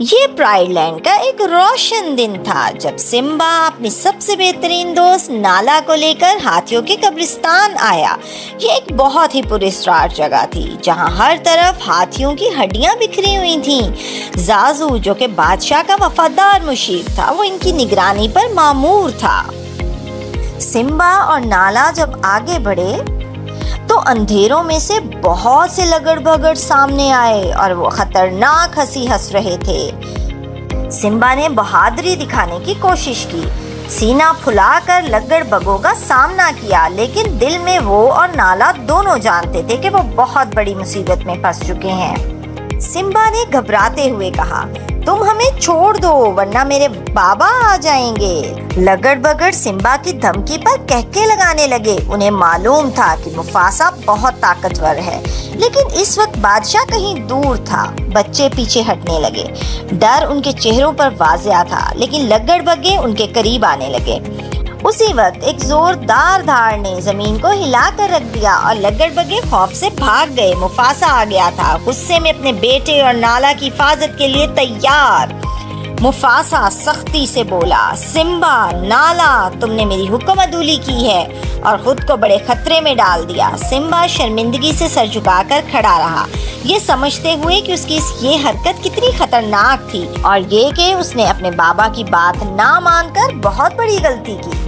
ये pride land का एक रोशन दिन था जब सिम्बा अपनी सबसे बेहतरीन दोस्त नाला को लेकर हाथियों के कब्रिस्तान आया। ये एक बहुत ही पुरस्कार जगह थी जहां हर तरफ हाथियों की हड्डियां बिखरी हुई थीं। जाजू जो कि बादशाह का वफादार मुशीर था, वो इनकी निगरानी पर मामूर था। सिम्बा और नाला जब आगे बढ़े तो अंधेरों में से बहुत से लगड़ भगड़ सामने आए और वो खतरनाक हंसी हंस रहे थे। सिम्बा ने बहादुरी दिखाने की कोशिश की, सीना फुलाकर लगड़ भगों का सामना किया, लेकिन दिल में वो और नाला दोनों जानते थे कि वो बहुत बड़ी मुसीबत में फंस चुके हैं। सिम्बा ने घबराते हुए कहा, तुम हमें छोड़ दो वरना मेरे बाबा आ जाएंगे। लगड़ बगड़ सिम्बा की धमकी पर कहके लगाने लगे। उन्हें मालूम था कि मुफासा बहुत ताकतवर है, लेकिन इस वक्त बादशाह कहीं दूर था। बच्चे पीछे हटने लगे, डर उनके चेहरों पर वाज़िया था, लेकिन लगड़ बगे उनके करीब आने लगे। उसी वक्त एक जोरदार धार ने जमीन को हिला कर रख दिया और लगड़ बगे खौफ से भाग गए। मुफासा आ गया था, गुस्से में अपने बेटे और नाला की हिफाजत के लिए तैयार। मुफासा सख्ती से बोला, सिम्बा, नाला, तुमने मेरी हुक्म अदूली की है और खुद को बड़े खतरे में डाल दिया। सिम्बा शर्मिंदगी से सर झुकाकर खड़ा रहा, ये समझते हुए कि उसकी ये हरकत कितनी खतरनाक थी और ये कि उसने अपने बाबा की बात ना मानकर बहुत बड़ी गलती की।